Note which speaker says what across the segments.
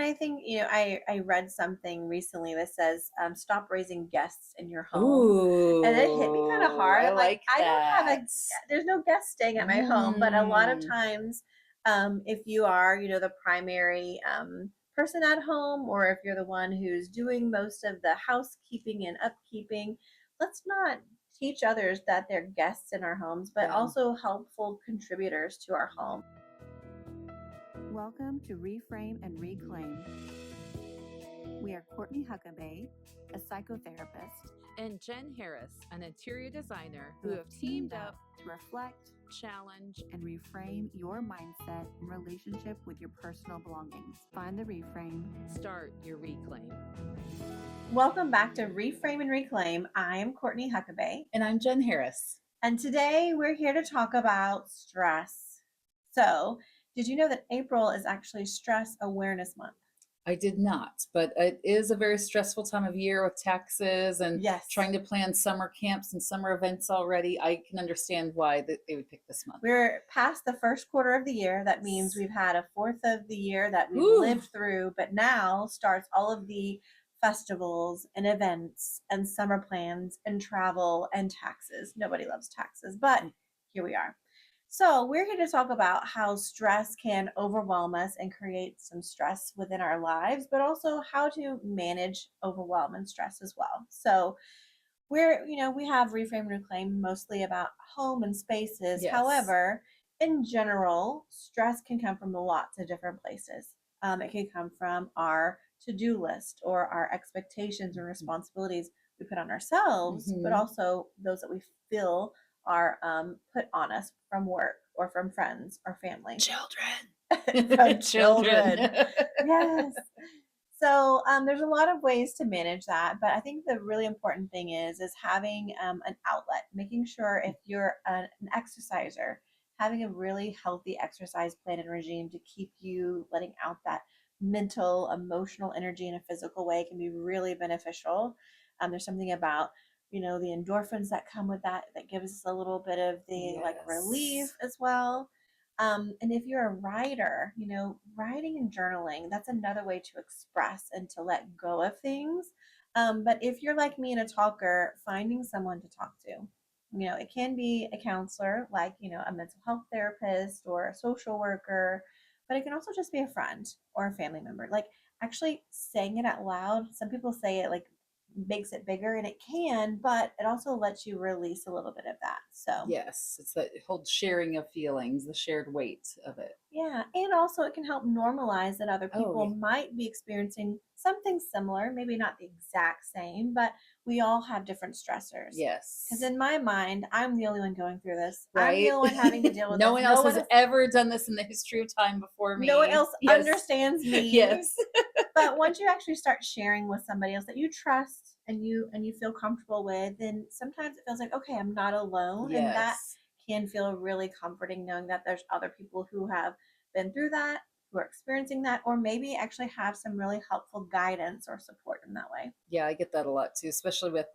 Speaker 1: I think, I read something recently that says, stop raising guests in your home. And it hit me kind of
Speaker 2: Ooh,
Speaker 1: hard.
Speaker 2: I
Speaker 1: I'm like,
Speaker 2: like
Speaker 1: I don't have
Speaker 2: that.
Speaker 1: there's no guest staying at my home. But a lot of
Speaker 2: Mm,
Speaker 1: times, if you are, the primary person at home, or if you're the one who's doing most of the housekeeping and upkeeping, let's not teach others that they're guests in our homes, but
Speaker 2: yeah.
Speaker 1: also helpful contributors to our home. Welcome to Reframe and Reclaim. We are Courtney Huckabee, a psychotherapist,
Speaker 3: and Jen Harris, an interior designer
Speaker 1: who have teamed up to reflect,
Speaker 3: challenge,
Speaker 1: and reframe your mindset in relationship with your personal belongings. Find the reframe.
Speaker 3: Start your reclaim.
Speaker 1: Welcome back to Reframe and Reclaim. I am Courtney Huckabee.
Speaker 2: And I'm Jen Harris.
Speaker 1: And today we're here to talk about stress. So, did you know that April is actually Stress Awareness Month?
Speaker 2: I did not, but it is a very stressful time of year with taxes and
Speaker 1: Yes.
Speaker 2: trying to plan summer camps and summer events already. I can understand why they would pick this month.
Speaker 1: We're past the first quarter of the year. That means we've had a fourth of the year that we've
Speaker 2: Ooh.
Speaker 1: lived through, but now starts all of the festivals and events and summer plans and travel and taxes. Nobody loves taxes, but here we are. So, we're here to talk about how stress can overwhelm us and create some stress within our lives, but also how to manage overwhelm and stress as well. So, we have Reframe and Reclaim mostly about home and spaces.
Speaker 2: Yes.
Speaker 1: However, in general, stress can come from lots of different places. It can come from our to-do list or our expectations and responsibilities we put on ourselves, but also those that we feel are put on us from work or from friends or family.
Speaker 2: Children.
Speaker 1: From children. Yes. So there's a lot of ways to manage that, but I think the really important thing is having an outlet, making sure if you're an exerciser, having a really healthy exercise plan and regime to keep you letting out that mental, emotional energy in a physical way can be really beneficial. There's something about the endorphins that come with that gives us a little bit of the relief as well. And if you're a writer, writing and journaling, that's another way to express and to let go of things. But if you're like me and a talker, finding someone to talk to, it can be a counselor, like, a mental health therapist or a social worker, but it can also just be a friend or a family member. Like actually saying it out loud. Some people say it like makes it bigger, and it can, but it also lets you release a little bit of that. So
Speaker 2: yes, it's that whole sharing of feelings, the shared weight of it.
Speaker 1: yeah, and also it can help normalize that other people might be experiencing something similar, maybe not the exact same, but we all have different stressors.
Speaker 2: Yes.
Speaker 1: Because in my mind, I'm the only one going through this.
Speaker 2: Right?
Speaker 1: I'm the only one having to deal with
Speaker 2: no
Speaker 1: this.
Speaker 2: one else has ever done this in the history of time before me.
Speaker 1: No one else understands me.
Speaker 2: Yes.
Speaker 1: But once you actually start sharing with somebody else that you trust and you feel comfortable with, then sometimes it feels like, okay, I'm not alone.
Speaker 2: Yes.
Speaker 1: And that can feel really comforting, knowing that there's other people who have been through that, who are experiencing that, or maybe actually have some really helpful guidance or support in that way.
Speaker 2: Yeah, I get that a lot too, especially with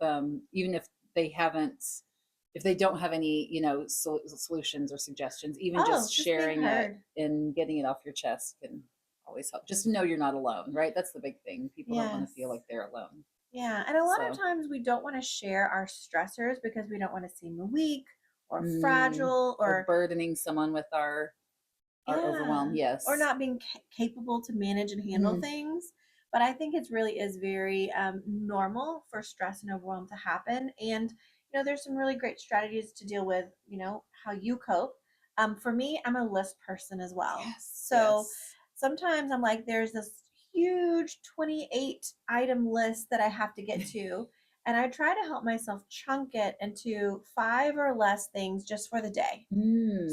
Speaker 2: even if they don't have any solutions or suggestions, even just sharing it and getting it off your chest can always help. Just to know you're not alone, right? That's the big thing. People don't want to feel like they're alone.
Speaker 1: Yeah, and a lot of times we don't want to share our stressors because we don't want to seem weak or fragile or
Speaker 2: burdening someone with our overwhelm. Yes,
Speaker 1: or not being capable to manage and handle things. But I think it really is very normal for stress and overwhelm to happen. And there's some really great strategies to deal with how you cope. For me, I'm a list person as well. So sometimes I'm like, there's this huge 28 item list that I have to get to. And I try to help myself chunk it into 5 or less things just for the day.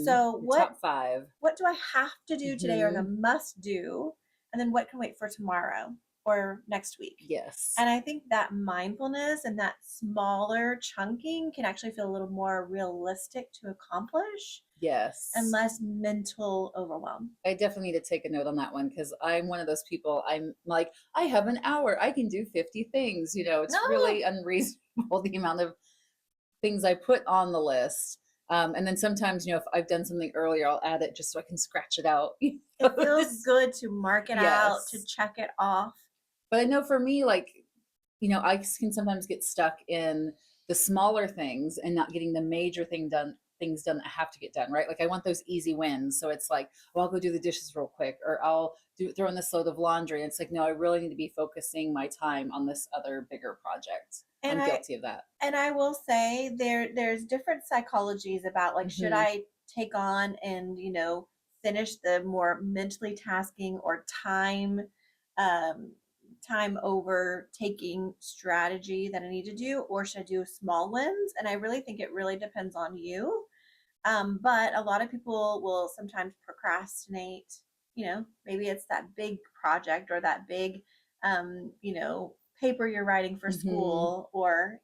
Speaker 1: So
Speaker 2: top 5.
Speaker 1: What do I have to do today, or the must do? And then what can wait for tomorrow or next week?
Speaker 2: Yes.
Speaker 1: And I think that mindfulness and that smaller chunking can actually feel a little more realistic to accomplish.
Speaker 2: Yes.
Speaker 1: And less mental overwhelm.
Speaker 2: I definitely need to take a note on that one, because I'm one of those people. I'm like, I have an hour. I can do 50 things. It's really unreasonable the amount of things I put on the list. And then sometimes, if I've done something earlier, I'll add it just so I can scratch it out.
Speaker 1: It feels good to mark it out, to
Speaker 2: Yes.
Speaker 1: check it off.
Speaker 2: But I know for me, like, I can sometimes get stuck in the smaller things and not getting the major things done that have to get done, right? Like I want those easy wins. So it's like, well, I'll go do the dishes real quick, or I'll throw in this load of laundry. And it's like, no, I really need to be focusing my time on this other bigger project.
Speaker 1: And
Speaker 2: I'm
Speaker 1: I
Speaker 2: guilty of that.
Speaker 1: and I will say there's different psychologies about like should
Speaker 2: Hmm.
Speaker 1: I take on and finish the more mentally tasking or um time over taking strategy that I need to do, or should I do small wins? And I really think it really depends on you. But a lot of people will sometimes procrastinate. Maybe it's that big project or that big, paper you're writing for
Speaker 2: Hmm.
Speaker 1: school, or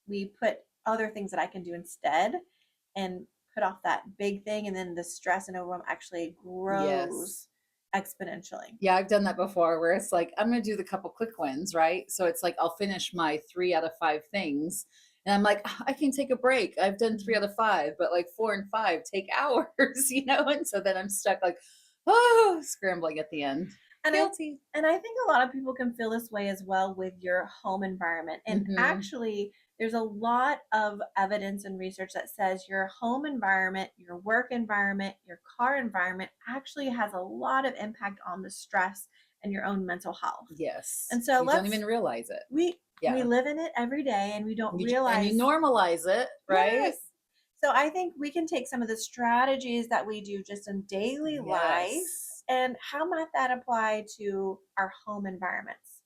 Speaker 1: we put other things that I can do instead, and put off that big thing, and then the stress and overwhelm actually
Speaker 2: Yes.
Speaker 1: grows exponentially.
Speaker 2: Yeah, I've done that before where it's like, I'm going to do the couple quick wins, right? So it's like, I'll finish my 3 out of 5 things. And I'm like, I can take a break. I've done 3 out of 5, but like 4 and 5 take hours, And so then I'm stuck like, oh, scrambling at the end.
Speaker 1: And I
Speaker 2: Guilty.
Speaker 1: and I think a lot of people can feel this way as well with your home environment. And
Speaker 2: Hmm.
Speaker 1: actually, there's a lot of evidence and research that says your home environment, your work environment, your car environment actually has a lot of impact on the stress and your own mental health.
Speaker 2: Yes.
Speaker 1: And so
Speaker 2: You don't even realize it.
Speaker 1: we
Speaker 2: Yeah.
Speaker 1: live in it every day and we don't
Speaker 2: And you
Speaker 1: realize.
Speaker 2: normalize it, right?
Speaker 1: Yes. So I think we can take some of the strategies that we do just in daily life,
Speaker 2: Yes.
Speaker 1: and how might that apply to our home environments?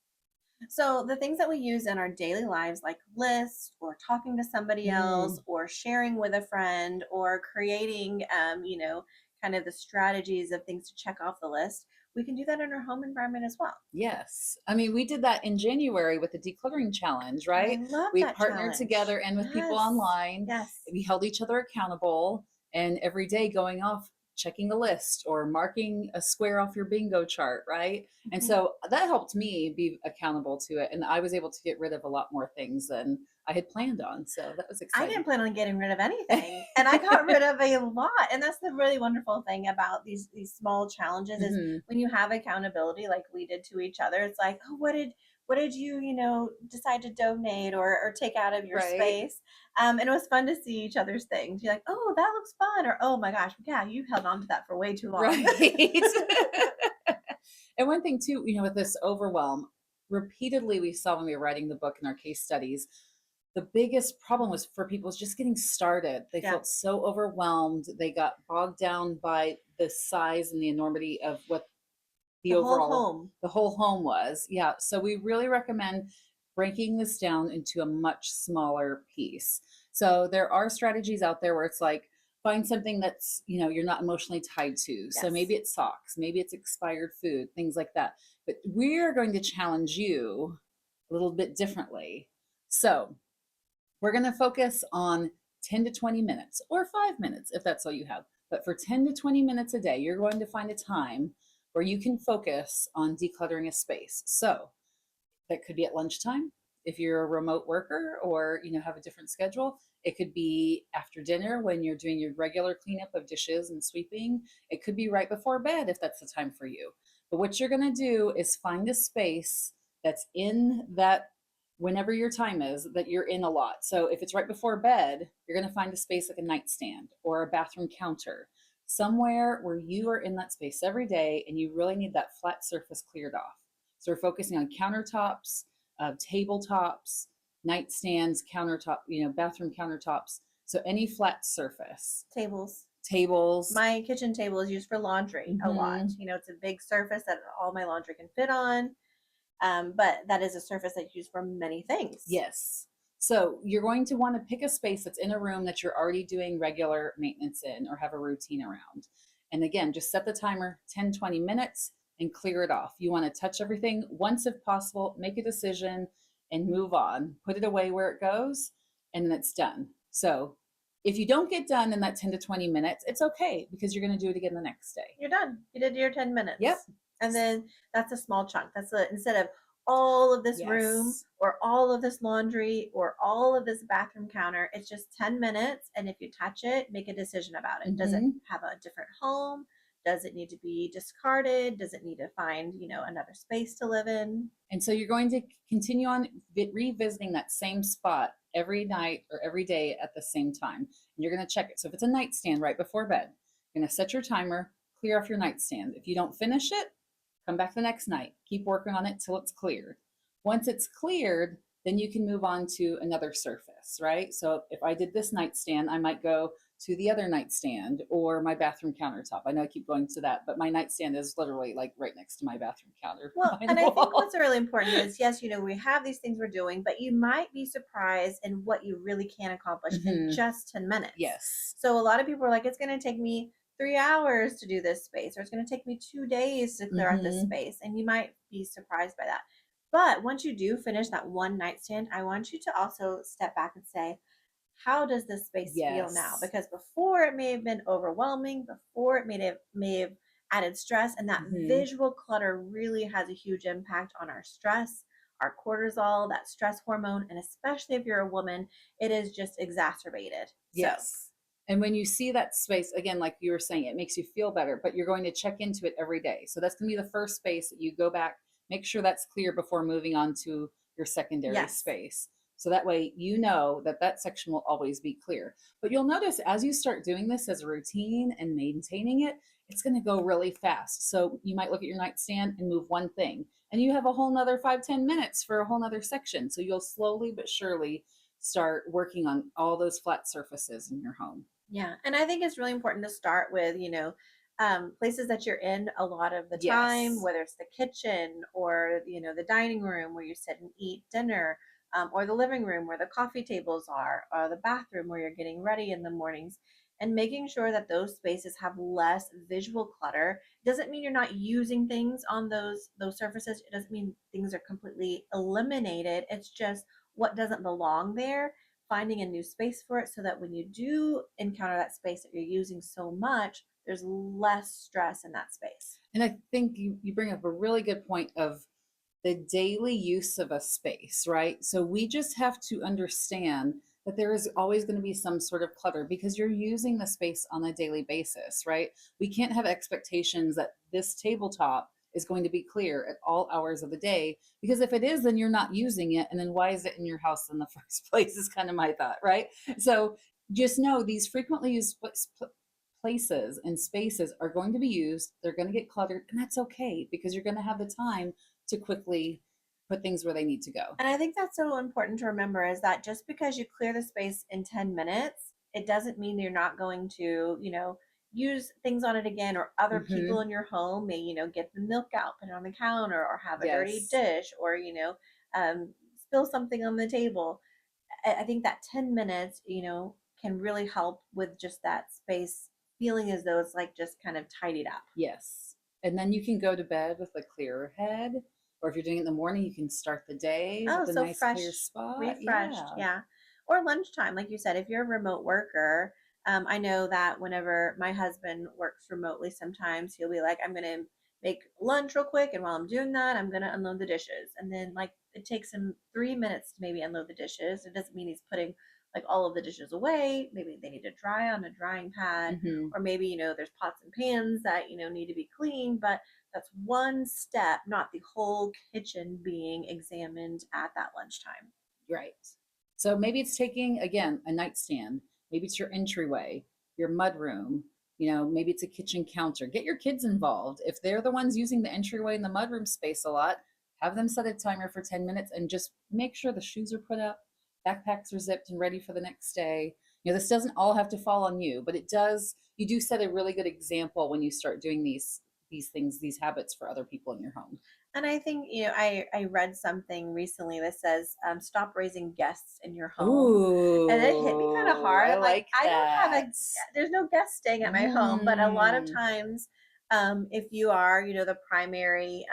Speaker 1: So the things that we use in our daily lives, like lists or talking to somebody else
Speaker 2: Mm.
Speaker 1: or sharing with a friend or creating, kind of the strategies of things to check off the list, we can do that in our home environment as well.
Speaker 2: Yes. I mean, we did that in January with the decluttering challenge,
Speaker 1: I
Speaker 2: right?
Speaker 1: love
Speaker 2: We
Speaker 1: that
Speaker 2: partnered
Speaker 1: challenge.
Speaker 2: together and with people
Speaker 1: Yes.
Speaker 2: online.
Speaker 1: Yes.
Speaker 2: We held each other accountable, and every day going off, checking a list or marking a square off your bingo chart, right? And
Speaker 1: Mhm.
Speaker 2: so that helped me be accountable to it. And I was able to get rid of a lot more things than I had planned on. So that was
Speaker 1: I didn't
Speaker 2: exciting.
Speaker 1: plan on getting rid of anything, and I got rid of a lot. And that's the really wonderful thing about these small challenges is
Speaker 2: Hmm.
Speaker 1: when you have accountability, like we did to each other. It's like, oh, what did you decide to donate or take out of your
Speaker 2: Right.
Speaker 1: space? And it was fun to see each other's things. You're like, oh, that looks fun, or oh my gosh, yeah, you held on to that for way too long.
Speaker 2: Right. And one thing too, with this overwhelm, repeatedly we saw when we were writing the book in our case studies, the biggest problem was for people was just getting started. They
Speaker 1: Yeah,
Speaker 2: felt so overwhelmed. They got bogged down by the size and the enormity of what the
Speaker 1: the whole
Speaker 2: overall
Speaker 1: home.
Speaker 2: the whole home was. Yeah. So we really recommend breaking this down into a much smaller piece. So there are strategies out there where it's like find something that's, you're not emotionally tied to. So
Speaker 1: Yes.
Speaker 2: maybe it's socks, maybe it's expired food, things like that. But we're going to challenge you a little bit differently. So we're going to focus on 10 to 20 minutes or 5 minutes if that's all you have. But for 10 to 20 minutes a day, you're going to find a time where you can focus on decluttering a space. So that could be at lunchtime if you're a remote worker or have a different schedule. It could be after dinner when you're doing your regular cleanup of dishes and sweeping. It could be right before bed if that's the time for you. But what you're going to do is find a space that's in that whenever your time is that you're in a lot. So if it's right before bed, you're going to find a space like a nightstand or a bathroom counter, somewhere where you are in that space every day and you really need that flat surface cleared off. So we're focusing on countertops, tabletops, nightstands, countertop, bathroom countertops. So any flat surface,
Speaker 1: Tables.
Speaker 2: tables.
Speaker 1: My kitchen table is used for laundry a lot.
Speaker 2: Hmm.
Speaker 1: It's a big surface that all my laundry can fit on. But that is a surface that's used for many things.
Speaker 2: Yes. So you're going to want to pick a space that's in a room that you're already doing regular maintenance in or have a routine around. And again, just set the timer 10, 20 minutes and clear it off. You want to touch everything once if possible, make a decision and move on. Put it away where it goes, and then it's done. So if you don't get done in that 10 to 20 minutes, it's okay because you're going to do it again the next day.
Speaker 1: You're done. You did your 10
Speaker 2: Yep.
Speaker 1: minutes. And then that's a small chunk. Instead of all of this room
Speaker 2: Yes.
Speaker 1: or all of this laundry or all of this bathroom counter. It's just 10 minutes. And if you touch it, make a decision about it. Does it
Speaker 2: Hmm.
Speaker 1: have a different home? Does it need to be discarded? Does it need to find, another space to live in?
Speaker 2: And so you're going to continue on revisiting that same spot every night or every day at the same time. And you're going to check it. So if it's a nightstand right before bed, you're going to set your timer, clear off your nightstand. If you don't finish it, come back the next night. Keep working on it till it's cleared. Once it's cleared, then you can move on to another surface, right? So if I did this nightstand, I might go to the other nightstand or my bathroom countertop. I know I keep going to that, but my nightstand is literally like right next to my bathroom counter
Speaker 1: Well,
Speaker 2: behind
Speaker 1: and
Speaker 2: the
Speaker 1: I think
Speaker 2: wall.
Speaker 1: what's really important is yes, we have these things we're doing, but you might be surprised in what you really can accomplish in
Speaker 2: Hmm.
Speaker 1: just 10 minutes.
Speaker 2: Yes.
Speaker 1: So a lot of people are like, it's going to take me 3 hours to do this space, or it's going to take me 2 days to clear out this
Speaker 2: Hmm.
Speaker 1: space. And you might be surprised by that. But once you do finish that one nightstand, I want you to also step back and say, how does this space feel now?
Speaker 2: Yes.
Speaker 1: Because before it may have been overwhelming, before it may have added stress, and that
Speaker 2: Hmm.
Speaker 1: visual clutter really has a huge impact on our stress, our cortisol, that stress hormone, and especially if you're a woman, it is just exacerbated. So,
Speaker 2: Yes. And when you see that space, again, like you were saying, it makes you feel better, but you're going to check into it every day. So that's going to be the first space that you go back, make sure that's clear before moving on to your secondary
Speaker 1: yes.
Speaker 2: space. So that way you know that that section will always be clear. But you'll notice as you start doing this as a routine and maintaining it, it's going to go really fast. So you might look at your nightstand and move one thing, and you have a whole nother 5-10 minutes for a whole nother section. So you'll slowly but surely start working on all those flat surfaces in your home.
Speaker 1: Yeah. And I think it's really important to start with, places that you're in a lot of the time,
Speaker 2: Yes.
Speaker 1: whether it's the kitchen or, the dining room where you sit and eat dinner, or the living room where the coffee tables are, or the bathroom where you're getting ready in the mornings. And making sure that those spaces have less visual clutter doesn't mean you're not using things on those surfaces. It doesn't mean things are completely eliminated. It's just what doesn't belong there, finding a new space for it so that when you do encounter that space that you're using so much, there's less stress in that space.
Speaker 2: And I think you bring up a really good point of the daily use of a space, right? So we just have to understand that there is always going to be some sort of clutter because you're using the space on a daily basis, right? We can't have expectations that this tabletop is going to be clear at all hours of the day because if it is, then you're not using it. And then why is it in your house in the first place, is kind of my thought, right? So just know these frequently used places and spaces are going to be used. They're going to get cluttered, and that's okay because you're going to have the time to quickly put things where they need to go.
Speaker 1: And I think that's so important to remember is that just because you clear the space in 10 minutes, it doesn't mean you're not going to, use things on it again, or other people
Speaker 2: Hmm.
Speaker 1: in your home may, get the milk out, put it on the counter, or have a dirty
Speaker 2: Yes.
Speaker 1: dish, or, spill something on the table. I think that 10 minutes, can really help with just that space feeling as though it's like just kind of tidied up.
Speaker 2: Yes. And then you can go to bed with a clearer head. Or if you're doing it in the morning, you can start the day
Speaker 1: Oh,
Speaker 2: with a
Speaker 1: so
Speaker 2: nice clear
Speaker 1: fresh,
Speaker 2: spot.
Speaker 1: refreshed.
Speaker 2: Yeah.
Speaker 1: Yeah. Or lunchtime, like you said, if you're a remote worker, I know that whenever my husband works remotely, sometimes he'll be like, I'm going to make lunch real quick. And while I'm doing that, I'm going to unload the dishes. And then, like, it takes him 3 minutes to maybe unload the dishes. It doesn't mean he's putting like all of the dishes away. Maybe they need to dry on a drying pad,
Speaker 2: Hmm.
Speaker 1: or maybe, there's pots and pans that, need to be cleaned. But that's one step, not the whole kitchen being examined at that lunchtime.
Speaker 2: Right. So maybe it's taking, again, a nightstand. Maybe it's your entryway, your mudroom. Maybe it's a kitchen counter. Get your kids involved. If they're the ones using the entryway and the mudroom space a lot, have them set a timer for 10 minutes and just make sure the shoes are put up, backpacks are zipped and ready for the next day. This doesn't all have to fall on you, but it does. You do set a really good example when you start doing these things, these habits for other people in your home.
Speaker 1: And I think, I read something recently that says, stop raising guests in your home. And it hit me kind of
Speaker 2: Ooh,
Speaker 1: hard.
Speaker 2: I
Speaker 1: I'm like,
Speaker 2: like
Speaker 1: I don't have
Speaker 2: that.
Speaker 1: there's no guest staying at my home. But a lot of
Speaker 2: Mm,
Speaker 1: times, if you are, the primary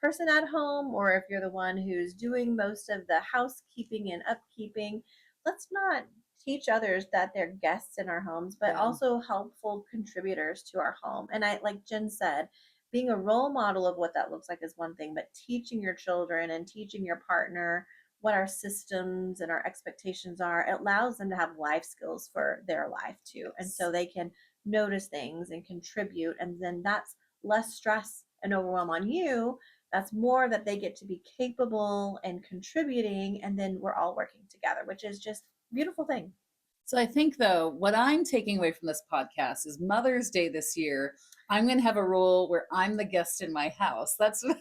Speaker 1: person at home, or if you're the one who's doing most of the housekeeping and upkeeping, let's not teach others that they're guests in our homes, but
Speaker 2: yeah.
Speaker 1: also helpful contributors to our home. And I, like Jen said, being a role model of what that looks like is one thing, but teaching your children and teaching your partner what our systems and our expectations are, it allows them to have life skills for their life too. And so they can notice things and contribute. And then that's less stress and overwhelm on you. That's more that they get to be capable and contributing. And then we're all working together, which is just a beautiful thing.
Speaker 2: So I think though, what I'm taking away from this podcast is Mother's Day this year. I'm going to have a rule where I'm the guest in my house. That's what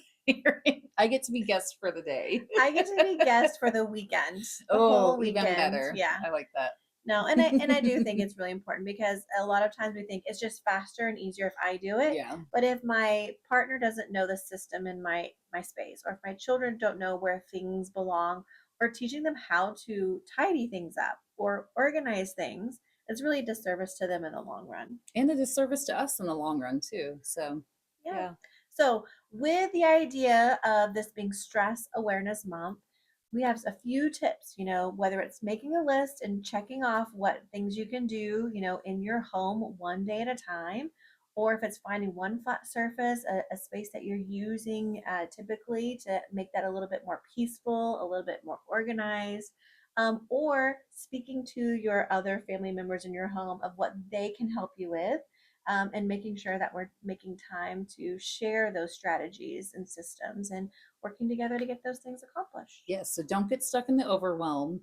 Speaker 2: I get to be guest for the day.
Speaker 1: I get to be guest for the weekend, the
Speaker 2: Oh,
Speaker 1: whole
Speaker 2: even
Speaker 1: weekend.
Speaker 2: better.
Speaker 1: Yeah.
Speaker 2: I like that.
Speaker 1: No, and I do think it's really important because a lot of times we think it's just faster and easier if I do it.
Speaker 2: Yeah.
Speaker 1: But if my partner doesn't know the system in my space, or if my children don't know where things belong, or teaching them how to tidy things up or organize things, it's really a disservice to them in the long run.
Speaker 2: And a disservice to us in the long run too. So
Speaker 1: Yeah. So, with the idea of this being Stress Awareness Month, we have a few tips, whether it's making a list and checking off what things you can do, in your home one day at a time, or if it's finding one flat surface, a space that you're using typically to make that a little bit more peaceful, a little bit more organized. Or speaking to your other family members in your home of what they can help you with, and making sure that we're making time to share those strategies and systems and working together to get those things accomplished.
Speaker 2: yes, so don't get stuck in the overwhelm.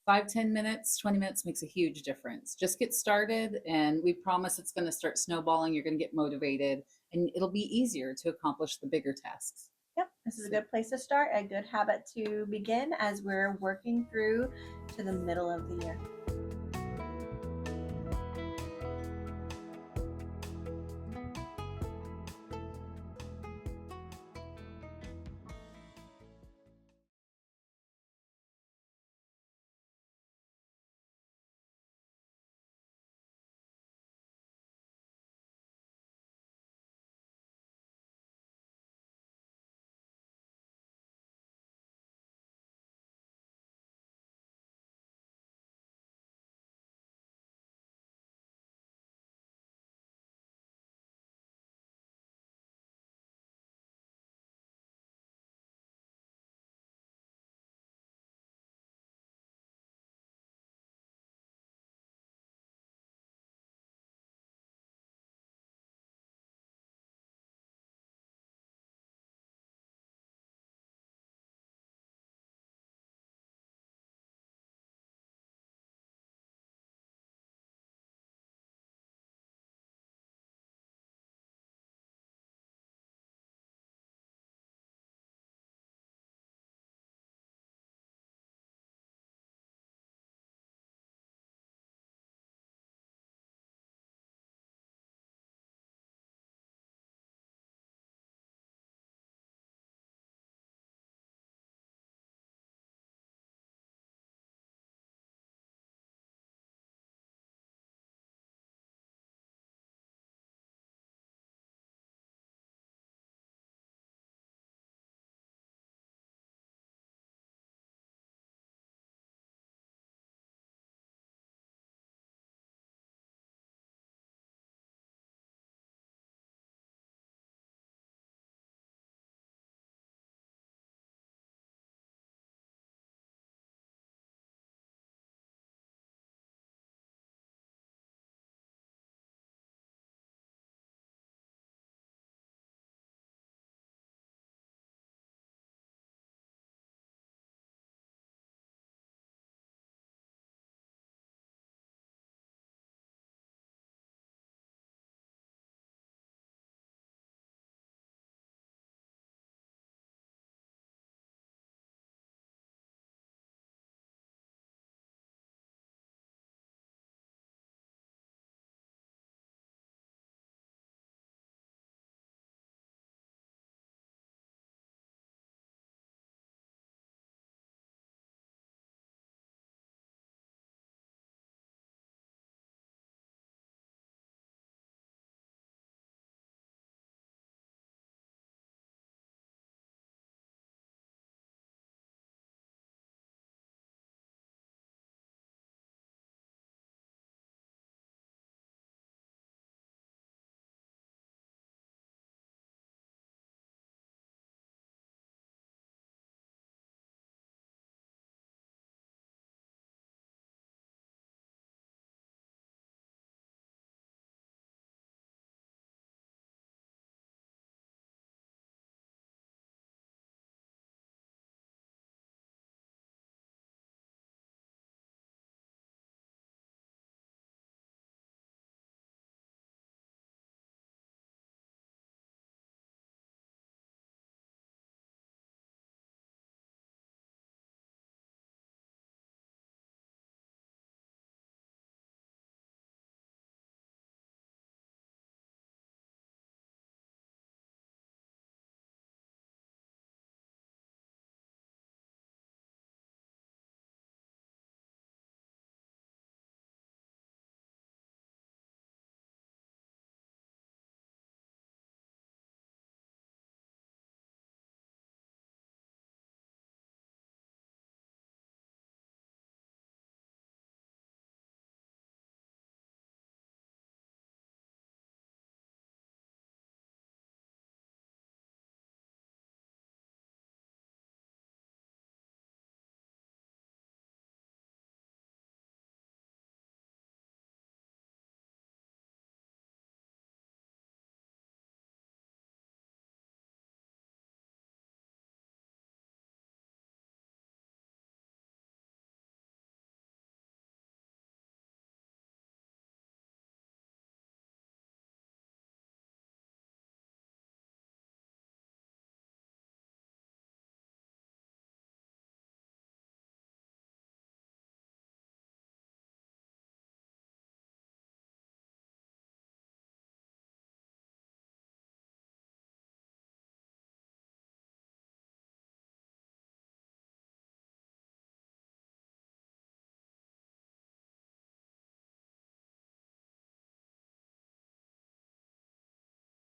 Speaker 2: 5, 10 minutes, 20 minutes makes a huge difference. Just get started, and we promise it's going to start snowballing. You're going to get motivated, and it'll be easier to accomplish the bigger tasks.
Speaker 1: Yep, this is a good place to start, a good habit to begin as we're working through to the middle of the year.